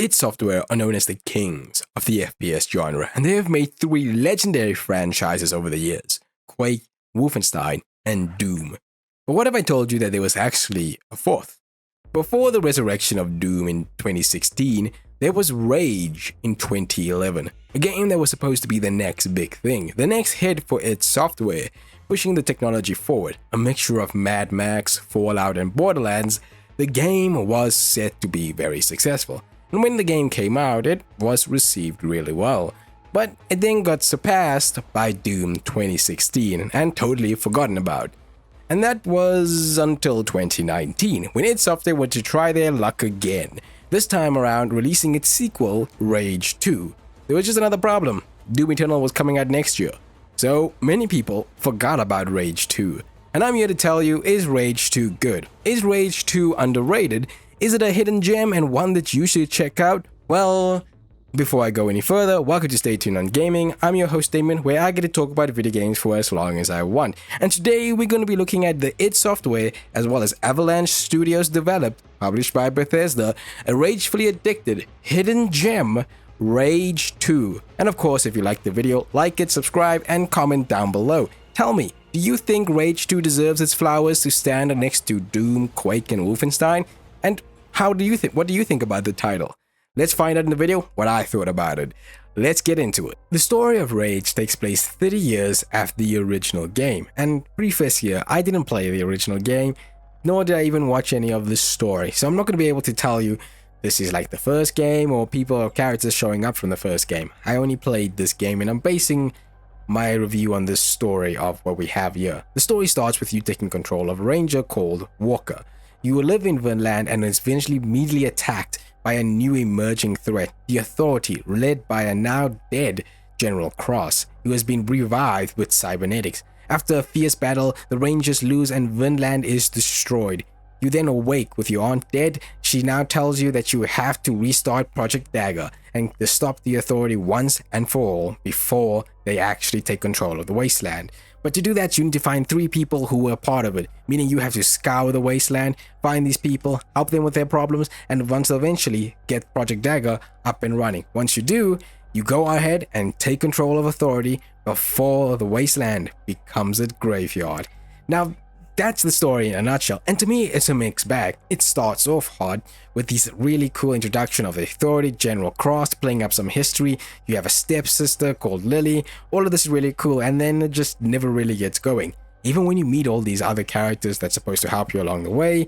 id Software are known as the kings of the FPS genre, and they have made 3 legendary franchises over the years: Quake, Wolfenstein, and Doom. But what if I told you that there was actually a 4th? Before the resurrection of Doom in 2016, there was Rage in 2011, a game that was supposed to be the next big thing, the next hit for id Software, pushing the technology forward. A mixture of Mad Max, Fallout, and Borderlands, the game was set to be very successful. And when the game came out, it was received really well. But it then got surpassed by Doom 2016 and totally forgotten about. And that was until 2019, when id Software went to try their luck again, this time around releasing its sequel, Rage 2. There was just another problem: Doom Eternal was coming out next year. So many people forgot about Rage 2. And I'm here to tell you, is Rage 2 good? Is Rage 2 underrated? Is it a hidden gem and one that you should check out? Well, before I go any further, welcome to Stay Tuned on Gaming. I'm your host Damon, where I get to talk about video games for as long as I want. And today we're going to be looking at the id Software as well as Avalanche Studios developed, published by Bethesda, a ragefully addicted hidden gem, Rage 2. And of course, if you like the video, like it, subscribe, and comment down below. Tell me, do you think Rage 2 deserves its flowers to stand next to Doom, Quake, and Wolfenstein? And what do you think about the title? Let's find out in the video what I thought about it. Let's get into it. The story of Rage takes place 30 years after the original game. And preface here, I didn't play the original game, nor did I even watch any of the story. So I'm not going to be able to tell you this is like the first game or people or characters showing up from the first game. I only played this game and I'm basing my review on this story of what we have here. The story starts with you taking control of a ranger called Walker. You will live in Vinland and is eventually immediately attacked by a new emerging threat, the Authority, led by a now dead General Cross, who has been revived with cybernetics. After a fierce battle, the Rangers lose and Vinland is destroyed. You then awake with your aunt dead. She now tells you that you have to restart Project Dagger and to stop the Authority once and for all before they actually take control of the wasteland. But to do that, you need to find 3 people who were part of it, meaning you have to scour the wasteland, find these people, help them with their problems, and once eventually get Project Dagger up and running. Once you do, you go ahead and take control of Authority before the wasteland becomes a graveyard. Now, that's the story in a nutshell, and to me it's a mixed bag. It starts off hard with this really cool introduction of the Authority, General Cross, playing up some history. You have a stepsister called Lily. All of this is really cool, and then it just never really gets going. Even when you meet all these other characters that's supposed to help you along the way,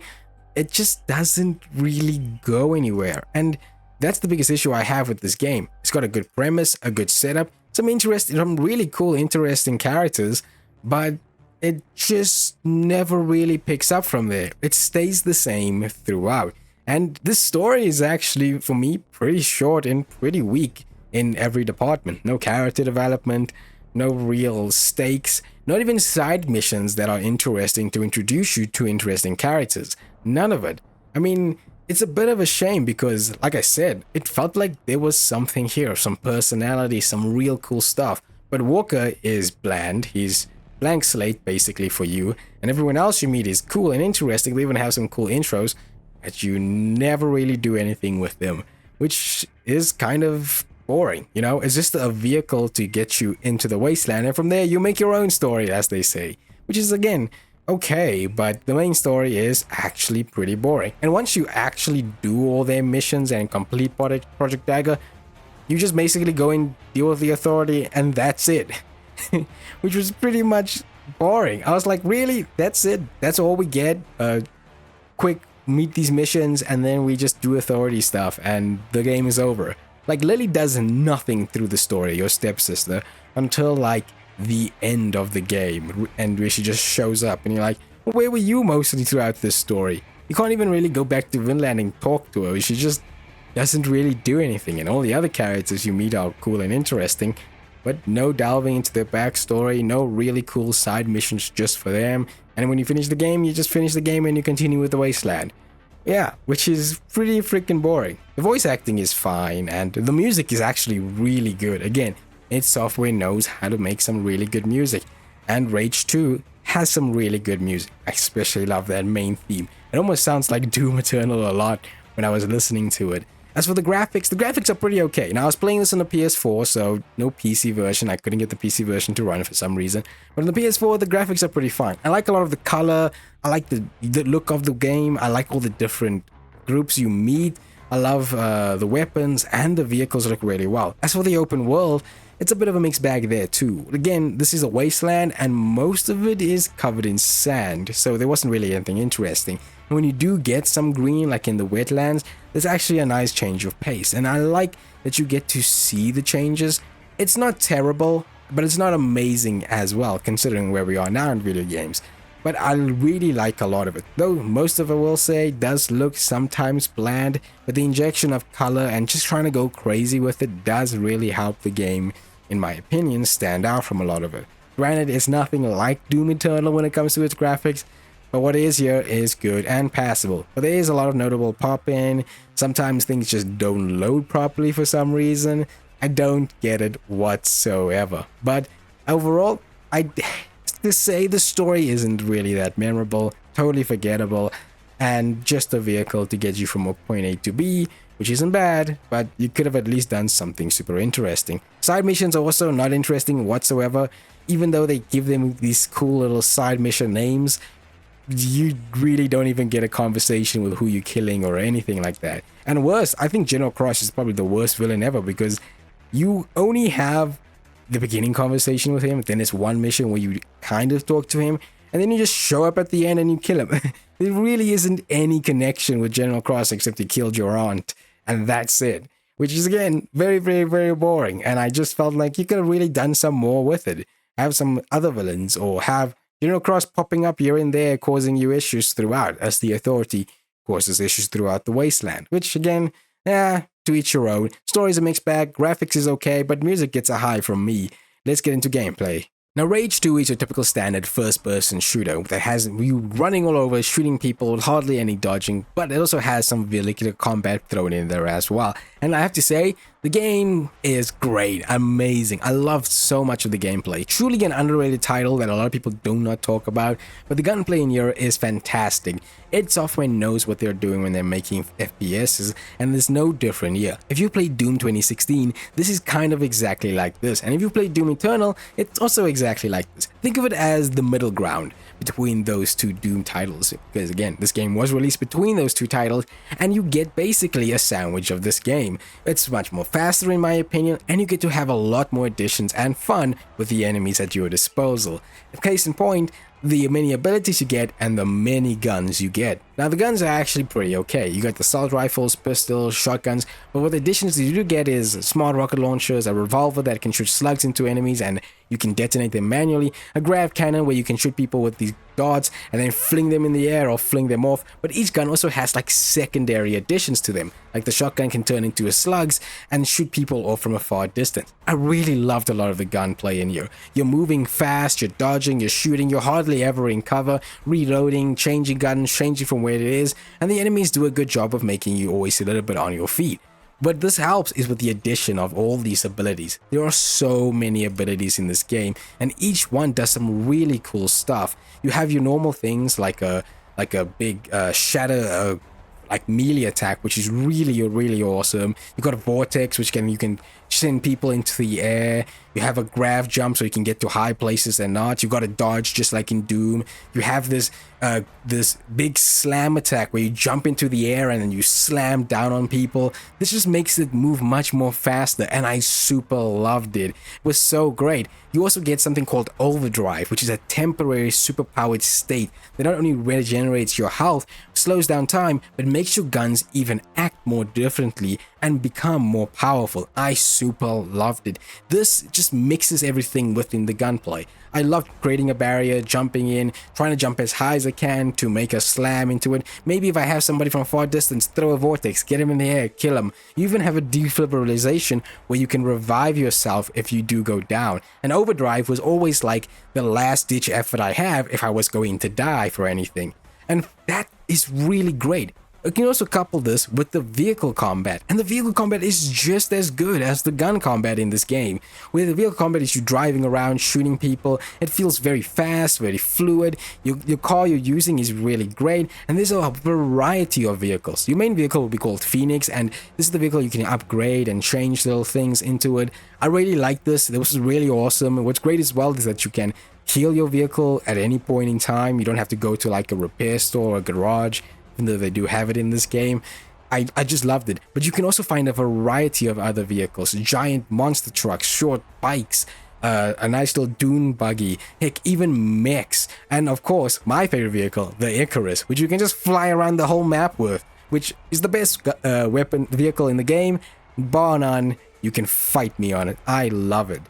it just doesn't really go anywhere. And that's the biggest issue I have with this game. It's got a good premise, a good setup, some really cool, interesting characters, but it just never really picks up from there. It stays the same throughout. And this story is actually, for me, pretty short and pretty weak in every department. No character development, no real stakes, not even side missions that are interesting to introduce you to interesting characters. None of it. I mean, it's a bit of a shame because, like I said, it felt like there was something here, some personality, some real cool stuff. But Walker is bland. He's blank slate basically for you, and everyone else you meet is cool and interesting. They even have some cool intros, but you never really do anything with them, which is kind of boring. You know, it's just a vehicle to get you into the wasteland, and from there you make your own story, as they say, which is again okay, but the main story is actually pretty boring. And once you actually do all their missions and complete Project Dagger, you just basically go and deal with the Authority, and that's it. Which was pretty much boring. I was like, really? That's it? That's all we get? Quick, meet these missions, and then we just do Authority stuff, and the game is over. Like, Lily does nothing through the story, your stepsister, until, like, the end of the game, and where she just shows up, and you're like, well, where were you mostly throughout this story? You can't even really go back to Vinland and talk to her. She just doesn't really do anything, and all the other characters you meet are cool and interesting, but no delving into their backstory, no really cool side missions just for them. And when you finish the game, you just finish the game and you continue with the wasteland. Yeah, which is pretty freaking boring. The voice acting is fine, and the music is actually really good. Again, id Software knows how to make some really good music, and Rage 2 has some really good music. I especially love that main theme. It almost sounds like Doom Eternal a lot when I was listening to it. As for the graphics are pretty okay. Now, I was playing this on the PS4, so no PC version. I couldn't get the PC version to run for some reason. But on the PS4, the graphics are pretty fine. I like a lot of the color. I like the look of the game. I like all the different groups you meet. I love the weapons, and the vehicles look really well. As for the open world, it's a bit of a mixed bag there too. Again, this is a wasteland, and most of it is covered in sand, so there wasn't really anything interesting. And when you do get some green, like in the wetlands, there's actually a nice change of pace, and I like that you get to see the changes. It's not terrible, but it's not amazing as well, considering where we are now in video games. But I really like a lot of it, though most of it, will say, does look sometimes bland, but the injection of color and just trying to go crazy with it does really help the game, in my opinion, stand out from a lot of it. Granted, it's nothing like Doom Eternal when it comes to its graphics, but what is here is good and passable. But there is a lot of notable pop-in, sometimes things just don't load properly for some reason. I don't get it whatsoever. But overall, to say the story isn't really that memorable, totally forgettable, and just a vehicle to get you from point A to B, which isn't bad, but you could have at least done something super interesting. Side missions are also not interesting whatsoever, even though they give them these cool little side mission names. You really don't even get a conversation with who you're killing or anything like that. And worse, I think General Cross is probably the worst villain ever, because you only have the beginning conversation with him, then there's one mission where you kind of talk to him, and then you just show up at the end and you kill him. There really isn't any connection with General Cross except he killed your aunt, and that's it. Which is, again, very, very, very boring, and I just felt like you could have really done some more with it. Have some other villains, or have General Cross popping up here and there, causing you issues throughout, as the Authority causes issues throughout the Wasteland. Which, again, to each your own. Story's a mixed bag, graphics is okay, but music gets a high from me. Let's get into gameplay. Now, Rage 2 is your typical standard first-person shooter that has you running all over, shooting people with hardly any dodging, but it also has some vehicular combat thrown in there as well. And I have to say, the game is great, amazing. I love so much of the gameplay. Truly an underrated title that a lot of people do not talk about, but the gunplay in here is fantastic. id Software knows what they're doing when they're making FPSs, and it's no different here. If you played Doom 2016, this is kind of exactly like this, and if you played Doom Eternal, it's also exactly like this. Think of it as the middle ground between those two Doom titles, because again, this game was released between those two titles, and you get basically a sandwich of this game. It's much more faster in my opinion, and you get to have a lot more additions and fun with the enemies at your disposal. Case in point, the many abilities you get and the many guns you get. Now, the guns are actually pretty okay. You got the assault rifles, pistols, shotguns, but what additions you do get is smart rocket launchers, a revolver that can shoot slugs into enemies and you can detonate them manually, a grav cannon where you can shoot people with these darts and then fling them in the air or fling them off, but each gun also has like secondary additions to them, like the shotgun can turn into a slugs and shoot people off from a far distance. I really loved a lot of the gunplay in here. You're moving fast, you're dodging, you're shooting, you're hardly ever in cover, reloading, changing guns, changing from where it is, and the enemies do a good job of making you always a little bit on your feet. But this helps is with the addition of all these abilities. There are so many abilities in this game, and each one does some really cool stuff. You have your normal things like a big shatter, like melee attack, which is really awesome. You got a vortex, which you can send people into the air. You have a grav jump, so you can get to high places and not. You got a dodge, just like in Doom. You have this big slam attack where you jump into the air and then you slam down on people. This just makes it move much more faster, and I super loved it. It was so great. You also get something called overdrive, which is a temporary superpowered state that not only regenerates your health, slows down time, but makes your guns even act more differently and become more powerful. I super loved it. This just mixes everything within the gunplay. I loved creating a barrier, jumping in, trying to jump as high as I can to make a slam into it. Maybe if I have somebody from a far distance, throw a vortex, get him in the air, kill him. You even have a defibrillation where you can revive yourself if you do go down. And overdrive was always like the last ditch effort I have if I was going to die for anything. And that is really great. You can also couple this with the vehicle combat, and the vehicle combat is just as good as the gun combat in this game. Where the vehicle combat is you driving around, shooting people, it feels very fast, very fluid, your car you're using is really great, and there's a variety of vehicles. Your main vehicle will be called Phoenix, and this is the vehicle you can upgrade and change little things into it. I really like this. This was really awesome. What's great as well is that you can heal your vehicle at any point in time. You don't have to go to like a repair store or a garage, even though they do have it in this game. I just loved it. But you can also find a variety of other vehicles, giant monster trucks, short bikes, a nice little dune buggy, heck, even mechs, and of course my favorite vehicle, the Icarus, which you can just fly around the whole map with, which is the best vehicle in the game, bar none. You can fight me on it. I love it.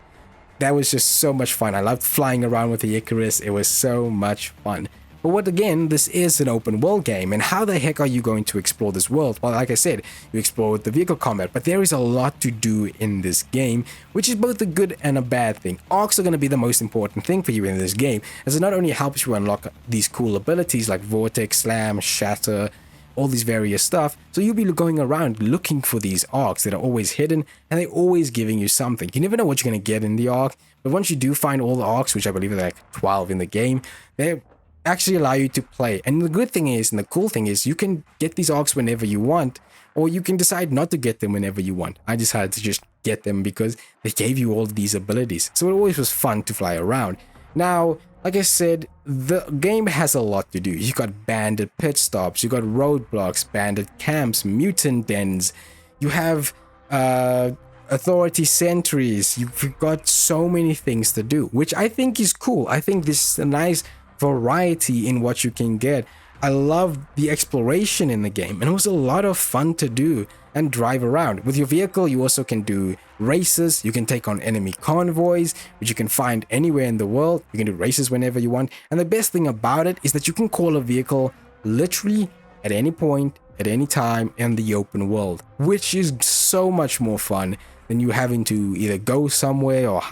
That was just so much fun. I loved flying around with the Icarus. It was so much fun. But what again, this is an open world game, and how the heck are you going to explore this world? Well, like I said, you explore with the vehicle combat, but there is a lot to do in this game, which is both a good and a bad thing. Arcs are going to be the most important thing for you in this game, as it not only helps you unlock these cool abilities like Vortex, Slam, Shatter, all these various stuff, so you'll be going around looking for these arcs that are always hidden, and they're always giving you something. You never know what you're going to get in the arc, but once you do find all the arcs, which I believe are like 12 in the game, they actually allow you to play. And the good thing is, and the cool thing is, you can get these arcs whenever you want, or you can decide not to get them whenever you want. I decided to just get them because they gave you all these abilities, so it always was fun to fly around. Now, like I said, the game has a lot to do. You got bandit pit stops, you got roadblocks, bandit camps, mutant dens, you have authority sentries, you've got so many things to do, which I think is cool. I think this is a nice variety in what you can get. I love the exploration in the game, and it was a lot of fun to do and drive around. With your vehicle, you also can do races, you can take on enemy convoys, which you can find anywhere in the world. You can do races whenever you want, and the best thing about it is that you can call a vehicle literally at any point, at any time in the open world, which is so much more fun than you having to either go somewhere or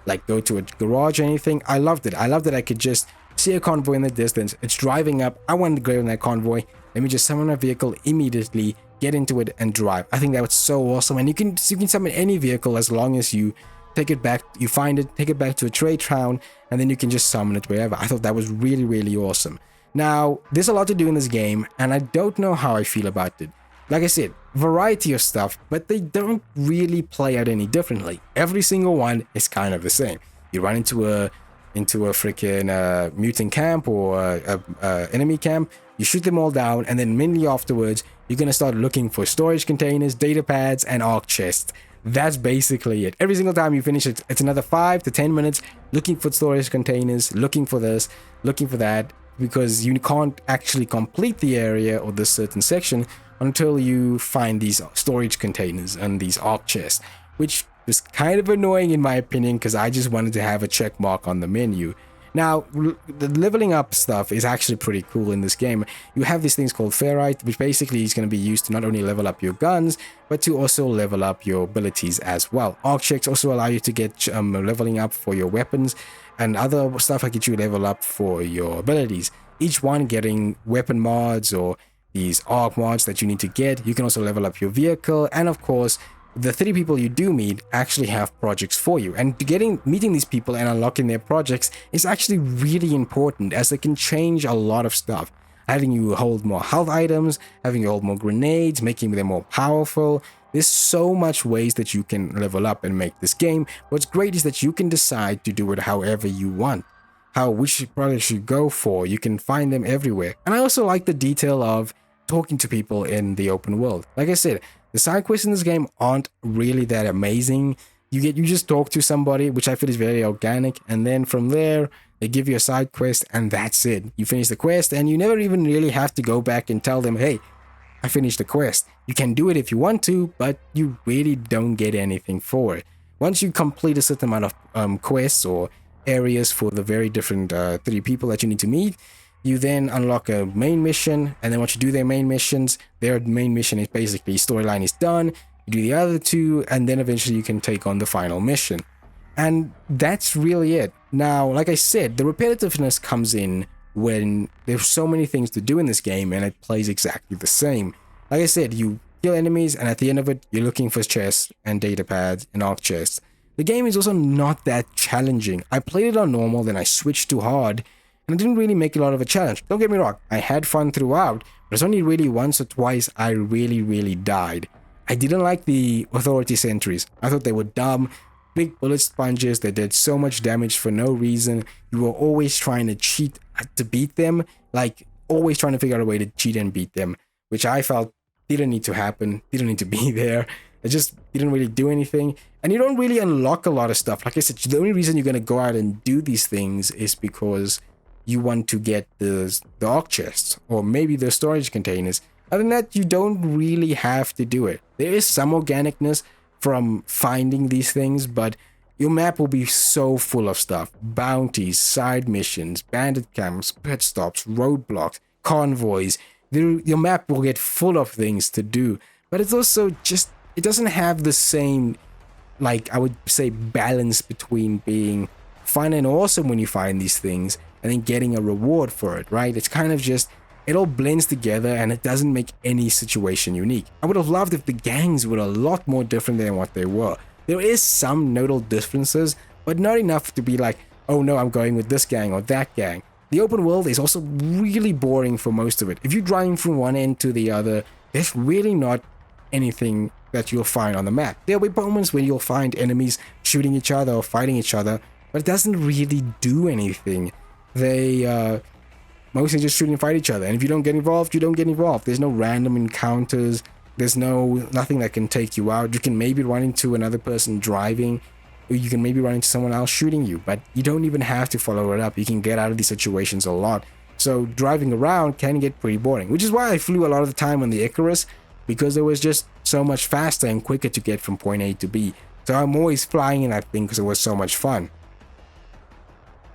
like go to a garage or anything. I loved it. I loved that I could just see a convoy in the distance, it's driving up, I wanted to go in that convoy, let me just summon a vehicle immediately, get into it and drive. I think that was so awesome. And you can summon any vehicle as long as you take it back, you find it, take it back to a trade town, and then you can just summon it wherever. I thought that was really, really awesome. Now, there's a lot to do in this game, and I don't know how I feel about it. Like I said, variety of stuff, but they don't really play out any differently. Every single one is kind of the same. You run into a freaking mutant camp or enemy camp, you shoot them all down, and then immediately afterwards you're gonna start looking for storage containers, data pads, and arc chests. That's basically it. Every single time you finish it, it's another 5 to 10 minutes looking for storage containers, looking for this, looking for that, because you can't actually complete the area or this certain section until you find these storage containers and these arc chests, which is kind of annoying in my opinion, because I just wanted to have a check mark on the menu. Now, the leveling up stuff is actually pretty cool in this game. You have these things called ferrite, which basically is going to be used to not only level up your guns, but to also level up your abilities as well. Arc checks also allow you to get leveling up for your weapons, and other stuff that get you level up for your abilities. Each one getting weapon mods or these arc mods that you need to get. You can also level up your vehicle, and of course, the 3 people you do meet actually have projects for you, and meeting these people and unlocking their projects is actually really important, as they can change a lot of stuff. Having you hold more health items, having you hold more grenades, making them more powerful. There's so much ways that you can level up and make this game. What's great is that you can decide to do it however you want. Which products you go for, you can find them everywhere. And I also like the detail of talking to people in the open world. Like I said, the side quests in this game aren't really that amazing. You just talk to somebody, which I feel is very organic, and then from there they give you a side quest, and that's it. You finish the quest, and you never even really have to go back and tell them, hey, I finished the quest. You can do it if you want to, but you really don't get anything for it. Once you complete a certain amount of quests or areas for the very different 3 people that you need to meet, you then unlock a main mission, and then once you do their main missions, their main mission is basically storyline is done, you do the other 2, and then eventually you can take on the final mission. And that's really it. Now, like I said, the repetitiveness comes in when there's so many things to do in this game and it plays exactly the same. Like I said, you kill enemies and at the end of it, you're looking for chests and data pads and arc chests. The game is also not that challenging. I played it on normal, then I switched to hard, and it didn't really make a lot of a challenge. Don't get me wrong, I had fun throughout, but it's only really once or twice I really died. I didn't like the authority sentries. I thought they were dumb, big bullet sponges that did so much damage for no reason. You were always trying to cheat to beat them, like always trying to figure out a way to cheat and beat them, which I felt didn't need to happen, didn't need to be there. It just didn't really do anything. And you don't really unlock a lot of stuff. Like I said, the only reason you're going to go out and do these things is because you want to get the arc chests or maybe the storage containers. Other than that, you don't really have to do it. There is some organicness from finding these things, but your map will be so full of stuff. Bounties, side missions, bandit camps, pit stops, roadblocks, convoys. Your map will get full of things to do. But it's also just, it doesn't have the same, like I would say, balance between being fun and awesome when you find these things and then getting a reward for it, right? It's kind of just, it all blends together and it doesn't make any situation unique. I would have loved if the gangs were a lot more different than what they were. There is some notable differences, but not enough to be like, oh no, I'm going with this gang or that gang. The open world is also really boring for most of it. If you're driving from one end to the other, there's really not anything that you'll find on the map. There'll be moments where you'll find enemies shooting each other or fighting each other, but it doesn't really do anything. They mostly just shoot and fight each other, and if you don't get involved, you don't get involved. There's no random encounters. There's nothing that can take you out. You can maybe run into another person driving, or you can maybe run into someone else shooting you, but you don't even have to follow it up. You can get out of these situations a lot. So driving around can get pretty boring, which is why I flew a lot of the time on the Icarus, because it was just so much faster and quicker to get from point A to B. So I'm always flying in that thing because it was so much fun.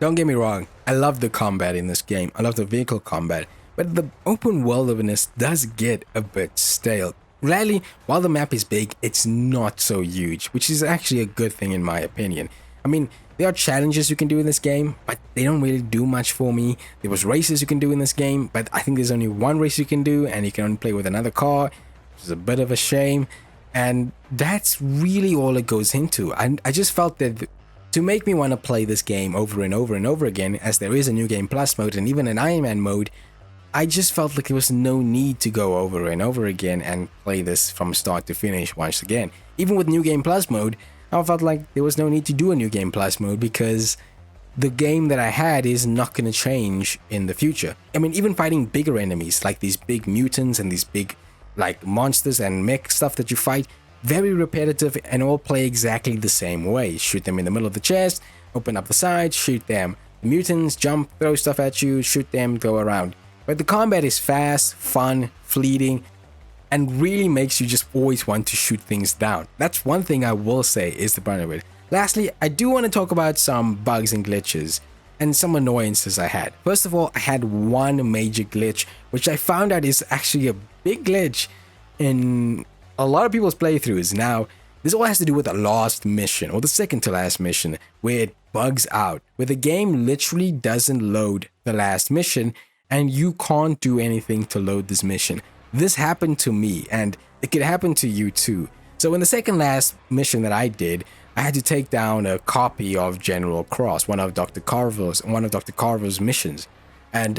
Don't get me wrong, I love the combat in this game. I love the vehicle combat, but the open worldiness does get a bit stale. Rarely, while the map is big, it's not so huge, which is actually a good thing in my opinion. I mean, there are challenges you can do in this game, but they don't really do much for me. There was races you can do in this game, but I think there's only one race you can do, and you can only play with another car, which is a bit of a shame. And that's really all it goes into. I just felt that to make me want to play this game over and over and over again, as there is a New Game Plus mode and even an Iron Man mode, I just felt like there was no need to go over and over again and play this from start to finish once again. Even with New Game Plus mode, I felt like there was no need to do a New Game Plus mode because the game that I had is not going to change in the future. I mean, even fighting bigger enemies, like these big mutants and these big like monsters and mech stuff that you fight, very repetitive and all play exactly the same way. Shoot them in the middle of the chest, open up the sides, shoot them. The mutants jump, throw stuff at you, shoot them, go around. But the combat is fast, fun, fleeting, and really makes you just always want to shoot things down. That's one thing I will say is the brunt of it. Lastly, I do want to talk about some bugs and glitches and some annoyances I had. First of all, I had one major glitch, which I found out is actually a big glitch in a lot of people's playthroughs. Now, this all has to do with the last mission, or the second to last mission, where it bugs out, where the game literally doesn't load the last mission, and you can't do anything to load this mission. This happened to me, and it could happen to you too. So in the second last mission that I did, I had to take down a copy of General Cross, one of Dr. Carver's missions. And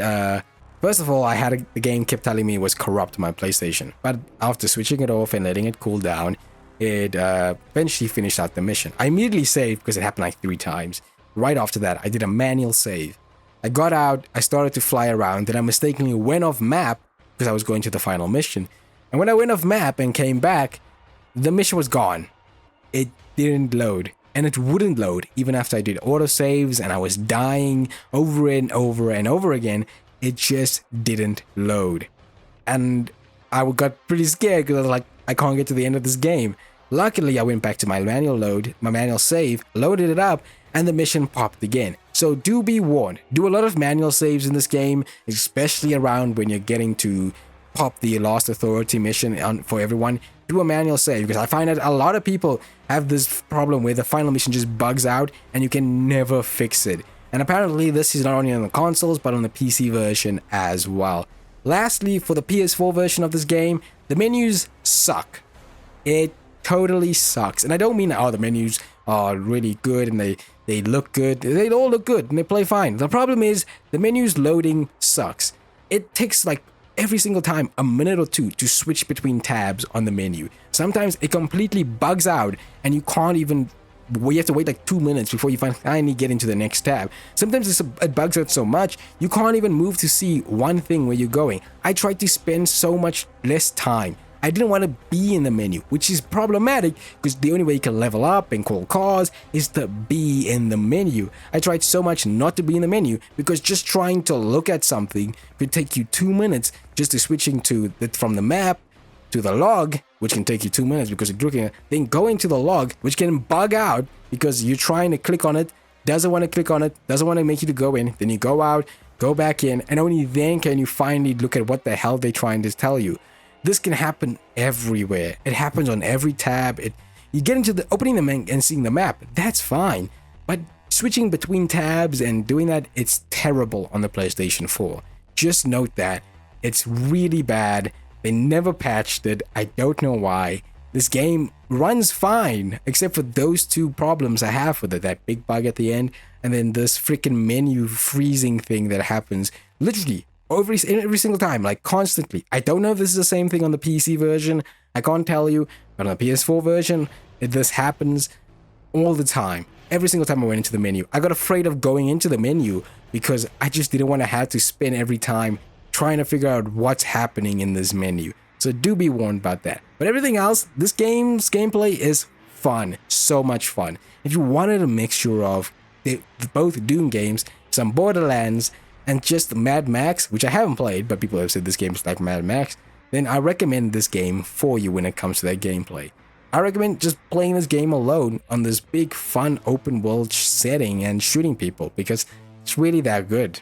first of all, the game kept telling me it was corrupt my PlayStation. But after switching it off and letting it cool down, it eventually finished out the mission. I immediately saved because it happened like 3 times. Right after that, I did a manual save. I got out, I started to fly around, and I mistakenly went off map because I was going to the final mission. And when I went off map and came back, the mission was gone. It didn't load, and it wouldn't load even after I did autosaves and I was dying over and over and over again. It just didn't load. And I got pretty scared because I was like, I can't get to the end of this game. Luckily, I went back to my manual save, loaded it up, and the mission popped again. So do be warned, do a lot of manual saves in this game, especially around when you're getting to pop the Lost Authority mission for everyone. Do a manual save, because I find that a lot of people have this problem where the final mission just bugs out and you can never fix it. And apparently this is not only on the consoles, but on the PC version as well. Lastly, for the PS4 version of this game, the menus suck. It totally sucks. And I don't mean, oh, the menus are really good and they look good. They all look good and they play fine. The problem is the menus loading sucks. It takes like every single time a minute or two to switch between tabs on the menu. Sometimes it completely bugs out and you can't even, you have to wait like 2 minutes before you finally get into the next tab. Sometimes it bugs out so much you can't even move to see one thing where you're going. I tried to spend so much less time. I didn't want to be in the menu, which is problematic because the only way you can level up and call cars is to be in the menu. I tried so much not to be in the menu because just trying to look at something could take you 2 minutes just to switching from the map to the log, which can take you 2 minutes because you're looking at, then going to the log, which can bug out because you're trying to click on it, doesn't want to click on it, doesn't want to make you to go in, then you go out, go back in, and only then can you finally look at what the hell they're trying to tell you. This can happen everywhere. It happens on every tab. You get into the opening them and seeing the map, that's fine. But switching between tabs and doing that, it's terrible on the PlayStation 4. Just note that. It's really bad. They never patched it. I don't know why. This game runs fine, except for those two problems I have with it. That big bug at the end, and then this freaking menu freezing thing that happens literally every single time, like constantly. I don't know if this is the same thing on the PC version. I can't tell you. But on the PS4 version, this happens all the time. Every single time I went into the menu. I got afraid of going into the menu because I just didn't want to have to spend every time trying to figure out what's happening in this menu. So do be warned about that. But everything else, this game's gameplay is fun. So much fun. If you wanted a mixture of both Doom games, some Borderlands, and just Mad Max, which I haven't played, but people have said this game is like Mad Max, then I recommend this game for you when it comes to that gameplay. I recommend just playing this game alone on this big, fun, open world setting and shooting people because it's really that good.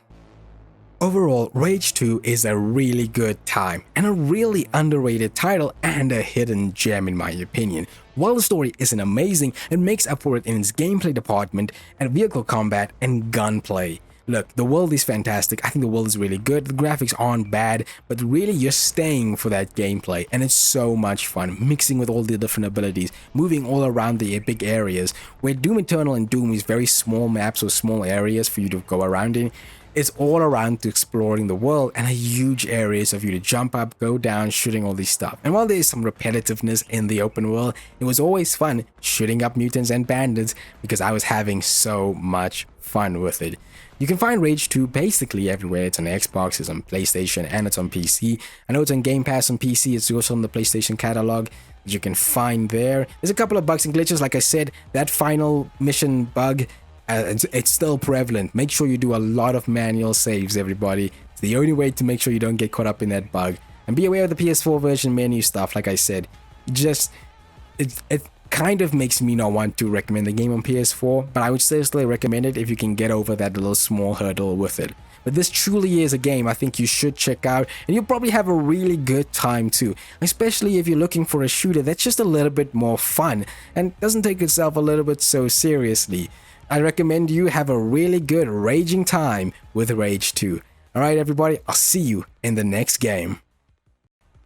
Overall, Rage 2 is a really good time and a really underrated title and a hidden gem in my opinion. While the story isn't amazing, it makes up for it in its gameplay department and vehicle combat and gunplay. Look, the world is fantastic. I think the world is really good. The graphics aren't bad, but really you're staying for that gameplay and it's so much fun mixing with all the different abilities, moving all around the big areas. Where Doom Eternal and Doom is very small maps or small areas for you to go around in, it's all around to exploring the world and a huge areas of you to jump up, go down, shooting all this stuff. And while there is some repetitiveness in the open world, it was always fun shooting up mutants and bandits because I was having so much fun with it. You can find Rage 2 basically everywhere. It's on Xbox, it's on PlayStation, and it's on PC. I know it's on Game Pass on PC, it's also on the PlayStation catalog that you can find there. There's a couple of bugs and glitches, like I said, that final mission bug, it's still prevalent. Make sure you do a lot of manual saves, everybody. It's the only way to make sure you don't get caught up in that bug. And be aware of the PS4 version menu stuff, like I said. It kind of makes me not want to recommend the game on PS4, but I would seriously recommend it if you can get over that little small hurdle with it. But this truly is a game I think you should check out, and you'll probably have a really good time too, especially if you're looking for a shooter that's just a little bit more fun and doesn't take itself a little bit so seriously. I recommend you have a really good raging time with Rage 2. Alright everybody, I'll see you in the next game.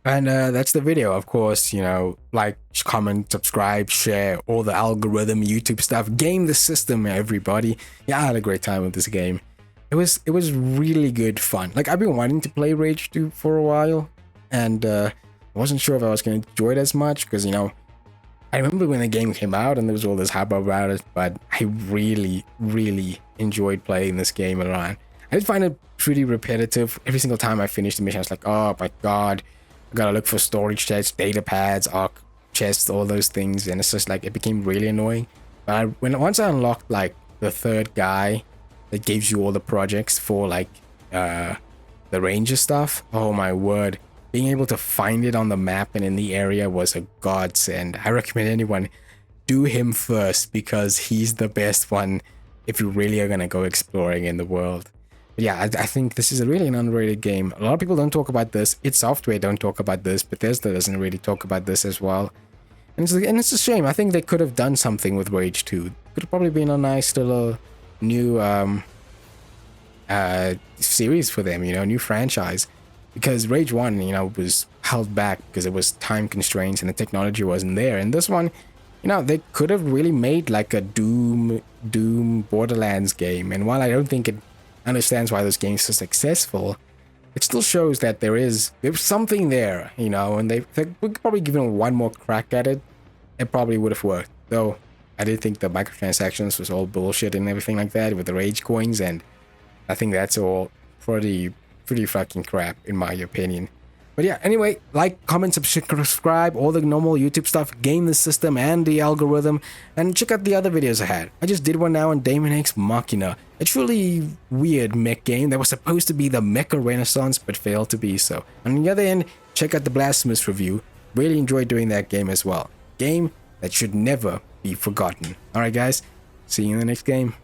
And that's the video, of course, you know, like, comment, subscribe, share, all the algorithm, YouTube stuff. Game the system, everybody. Yeah, I had a great time with this game. It was really good fun. Like, I've been wanting to play Rage 2 for a while, and I wasn't sure if I was going to enjoy it as much, because, you know, I remember when the game came out and there was all this hype about it, but I really, really enjoyed playing this game around. I did find it pretty repetitive. Every single time I finished the mission, I was like, oh my god. Gotta look for storage chests, data pads, arc chests, all those things, and it's just like it became really annoying. But once I unlocked like the third guy that gives you all the projects for like the ranger stuff, oh my word, being able to find it on the map and in the area was a godsend. I recommend anyone do him first because he's the best one if you really are gonna go exploring in the world. Yeah, I think this is a really an underrated game. A lot of people don't talk about this. Id Software don't talk about this. Bethesda doesn't really talk about this as well. And it's a shame. I think they could have done something with Rage 2. Could have probably been a nice little new series for them, new franchise. Because Rage 1, was held back because it was time constraints and the technology wasn't there. And this one, they could have really made like a Doom Borderlands game. And while I don't think it understands why those games are successful, it still shows that there's something there, and they could probably give it one more crack at it. It probably would have worked. Though I did think the microtransactions was all bullshit and everything like that with the Rage coins, and I think that's all pretty fucking crap in my opinion. But yeah, anyway, like, comment, subscribe, all the normal YouTube stuff, game the system and the algorithm, and check out the other videos I had. I just did one now on Daemon X Machina, a truly weird mech game that was supposed to be the mecha renaissance but failed to be so. On the other end, check out the Blasphemous review. Really enjoyed doing that game as well. Game that should never be forgotten. Alright guys, see you in the next game.